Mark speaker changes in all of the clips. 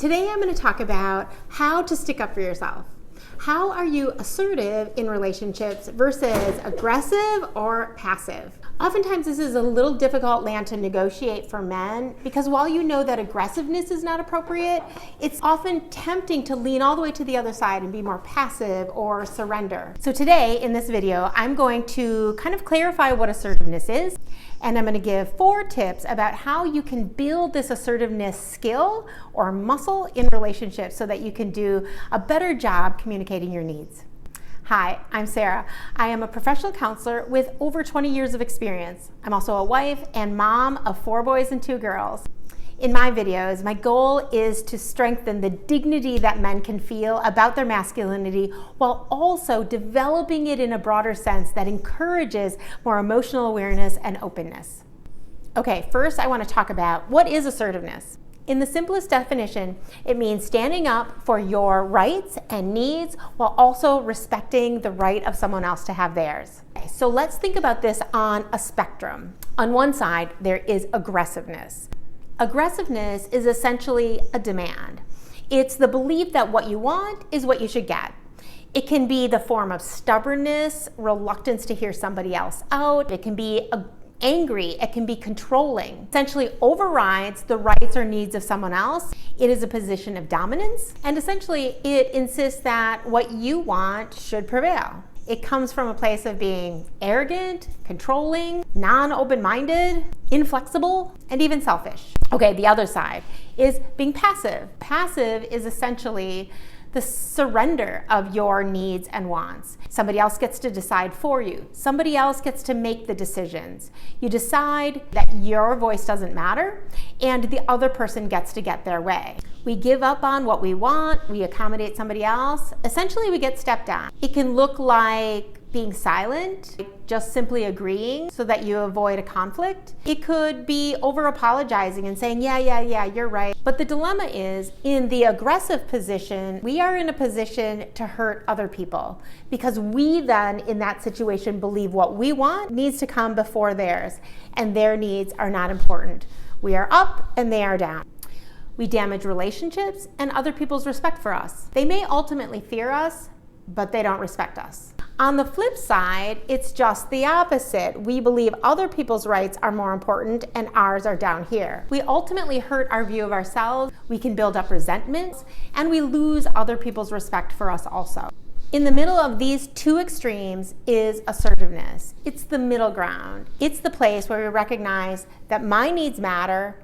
Speaker 1: Today I'm going to talk about how to stick up for yourself. How are you assertive in relationships versus aggressive or passive? Oftentimes this is a little difficult land to negotiate for men because while you know that aggressiveness is not appropriate, it's often tempting to lean all the way to the other side and be more passive or surrender. So today in this video, I'm going to kind of clarify what assertiveness is, and I'm going to give 4 tips about how you can build this assertiveness skill or muscle in relationships so that you can do a better job communicating your needs. Hi, I'm Sarah. I am a professional counselor with over 20 years of experience. I'm also a wife and mom of 4 boys and 2 girls. In my videos, my goal is to strengthen the dignity that men can feel about their masculinity while also developing it in a broader sense that encourages more emotional awareness and openness. Okay, first I want to talk about what is assertiveness. In the simplest definition, it means standing up for your rights and needs while also respecting the right of someone else to have theirs. Okay, so let's think about this on a spectrum. On one side, there is aggressiveness. Aggressiveness is essentially a demand. It's the belief that what you want is what you should get. It can be the form of stubbornness, reluctance to hear somebody else out. It can be angry, it can be controlling. Essentially overrides the rights or needs of someone else. It is a position of dominance, and essentially it insists that what you want should prevail. It comes from a place of being arrogant, controlling, non-open-minded, inflexible, and even selfish. Okay, the other side is being passive. Passive is essentially the surrender of your needs and wants. Somebody else gets to decide for you. Somebody else gets to make the decisions. You decide that your voice doesn't matter and the other person gets to get their way. We give up on what we want, we accommodate somebody else. Essentially, we get stepped on. It can look like being silent, just simply agreeing so that you avoid a conflict. It could be over apologizing and saying, yeah, you're right. But the dilemma is, in the aggressive position, we are in a position to hurt other people because we then, in that situation, believe what we want needs to come before theirs, and their needs are not important. We are up and they are down. We damage relationships and other people's respect for us. They may ultimately fear us, but they don't respect us. On the flip side, it's just the opposite. We believe other people's rights are more important and ours are down here. We ultimately hurt our view of ourselves, we can build up resentments, and we lose other people's respect for us also. In the middle of these 2 extremes is assertiveness. It's the middle ground. It's the place where we recognize that my needs matter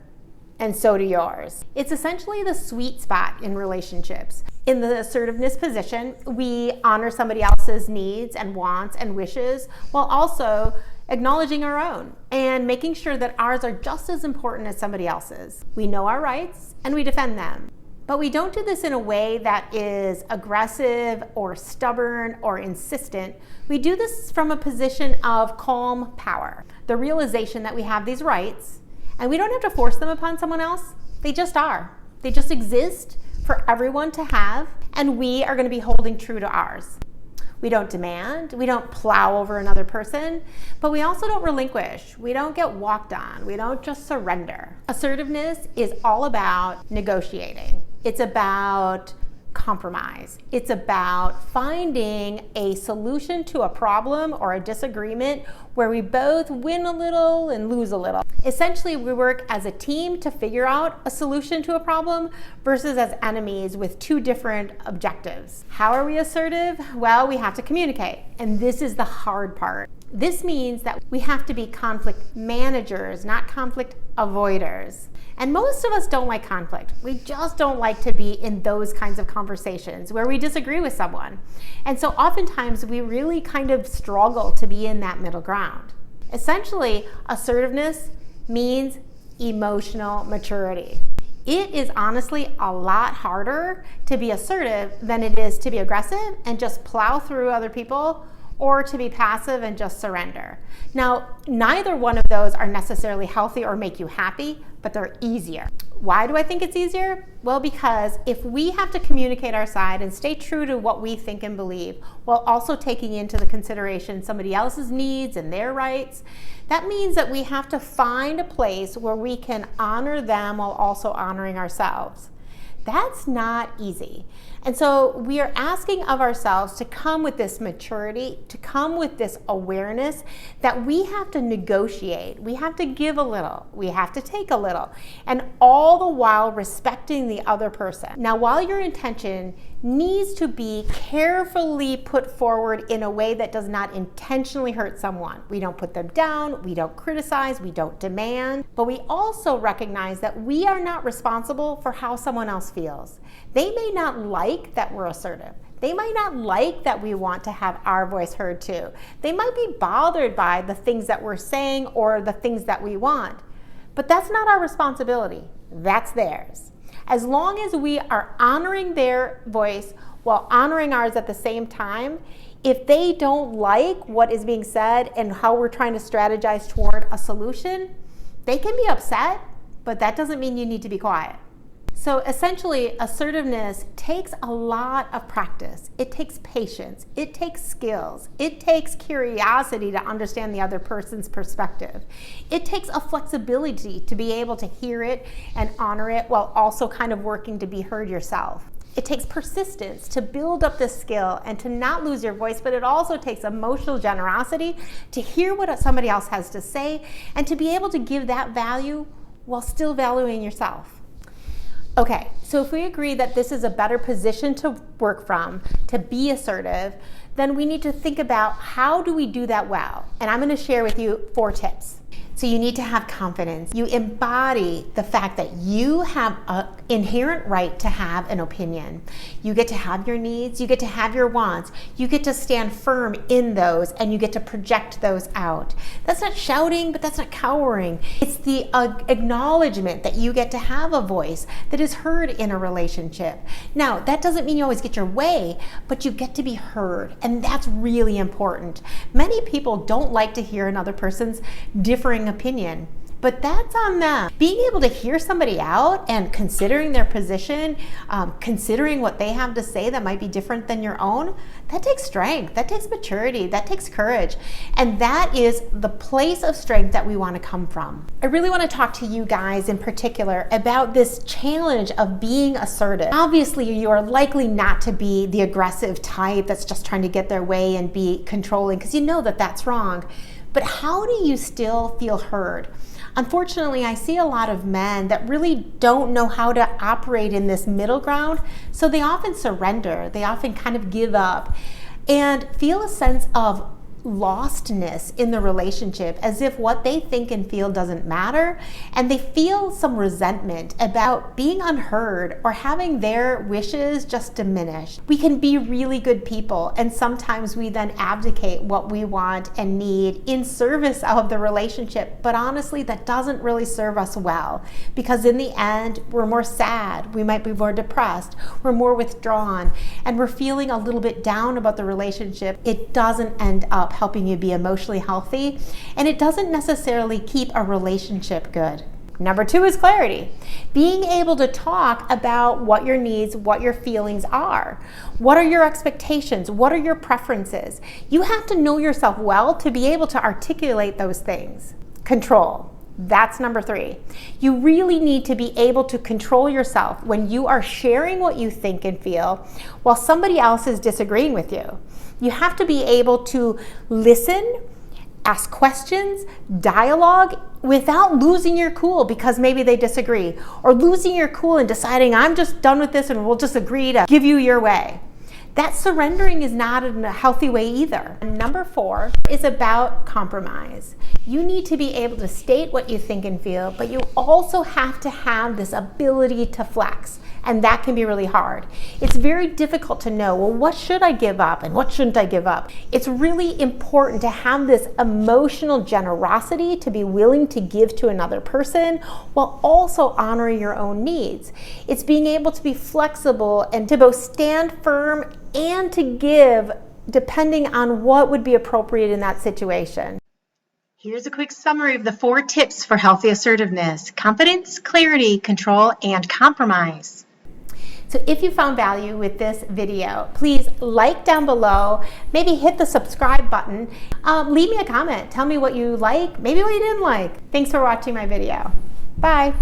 Speaker 1: and so do yours. It's essentially the sweet spot in relationships. In the assertiveness position, we honor somebody else's needs and wants and wishes while also acknowledging our own and making sure that ours are just as important as somebody else's. We know our rights and we defend them. But we don't do this in a way that is aggressive or stubborn or insistent. We do this from a position of calm power. The realization that we have these rights and we don't have to force them upon someone else. They just are. They just exist for everyone to have, and we are going to be holding true to ours. We don't demand, we don't plow over another person, but we also don't relinquish. We don't get walked on. We don't just surrender. Assertiveness is all about negotiating. It's about compromise. It's about finding a solution to a problem or a disagreement where we both win a little and lose a little. Essentially, we work as a team to figure out a solution to a problem versus as enemies with 2 different objectives. How are we assertive? Well, we have to communicate, and this is the hard part. This means that we have to be conflict managers, not conflict avoiders. And most of us don't like conflict. We just don't like to be in those kinds of conversations where we disagree with someone. And so oftentimes we really kind of struggle to be in that middle ground. Essentially, assertiveness means emotional maturity. It is honestly a lot harder to be assertive than it is to be aggressive and just plow through other people, or to be passive and just surrender. Now, neither one of those are necessarily healthy or make you happy, but they're easier. Why do I think it's easier? Well, because if we have to communicate our side and stay true to what we think and believe, while also taking into the consideration somebody else's needs and their rights, that means that we have to find a place where we can honor them while also honoring ourselves. That's not easy. And so we are asking of ourselves to come with this maturity, to come with this awareness that we have to negotiate. We have to give a little. We have to take a little. And all the while respecting the other person. Now, while your intention needs to be carefully put forward in a way that does not intentionally hurt someone. We don't put them down, we don't criticize, we don't demand, but we also recognize that we are not responsible for how someone else feels. They may not like that we're assertive. They might not like that we want to have our voice heard too. They might be bothered by the things that we're saying or the things that we want, but that's not our responsibility. That's theirs. As long as we are honoring their voice while honoring ours at the same time, if they don't like what is being said and how we're trying to strategize toward a solution, they can be upset, but that doesn't mean you need to be quiet. So essentially, assertiveness takes a lot of practice. It takes patience. It takes skills. It takes curiosity to understand the other person's perspective. It takes a flexibility to be able to hear it and honor it while also kind of working to be heard yourself. It takes persistence to build up this skill and to not lose your voice, but it also takes emotional generosity to hear what somebody else has to say and to be able to give that value while still valuing yourself. Okay, so if we agree that this is a better position to work from, to be assertive, then we need to think about how do we do that well? And I'm going to share with you 4 tips. So you need to have confidence. You embody the fact that you have an inherent right to have an opinion. You get to have your needs, you get to have your wants, you get to stand firm in those, and you get to project those out. That's not shouting, but that's not cowering. It's the acknowledgement that you get to have a voice that is heard in a relationship. Now, that doesn't mean you always get your way, but you get to be heard, and that's really important. Many people don't like to hear another person's differing opinion, but that's on them. Being able to hear somebody out and considering their position, considering what they have to say that might be different than your own, that takes strength, that takes maturity, that takes courage. And that is the place of strength that we want to come from. I really want to talk to you guys in particular about this challenge of being assertive. Obviously, you are likely not to be the aggressive type that's just trying to get their way and be controlling, because you know that that's wrong. But how do you still feel heard? Unfortunately, I see a lot of men that really don't know how to operate in this middle ground, so they often surrender. They often kind of give up and feel a sense of lostness in the relationship, as if what they think and feel doesn't matter, and they feel some resentment about being unheard or having their wishes just diminished. We can be really good people, and sometimes we then abdicate what we want and need in service of the relationship, but honestly that doesn't really serve us well, because in the end we're more sad, we might be more depressed, we're more withdrawn, and we're feeling a little bit down about the relationship. It doesn't end up helping you be emotionally healthy, and it doesn't necessarily keep a relationship good. Number 2 is clarity. Being able to talk about what your needs, what your feelings are. What are your expectations? What are your preferences? You have to know yourself well to be able to articulate those things. Control. That's number 3. You really need to be able to control yourself when you are sharing what you think and feel while somebody else is disagreeing with you. You have to be able to listen, ask questions, dialogue without losing your cool because maybe they disagree, or losing your cool and deciding I'm just done with this and we'll just agree to give you your way. That surrendering is not in a healthy way either. And number 4 is about compromise. You need to be able to state what you think and feel, but you also have to have this ability to flex. And that can be really hard. It's very difficult to know, well, what should I give up and what shouldn't I give up? It's really important to have this emotional generosity to be willing to give to another person while also honoring your own needs. It's being able to be flexible and to both stand firm and to give depending on what would be appropriate in that situation. Here's a quick summary of the 4 tips for healthy assertiveness: confidence, clarity, control, and compromise. So if you found value with this video, please like down below, maybe hit the subscribe button, leave me a comment, tell me what you like, maybe what you didn't like. Thanks for watching my video. Bye.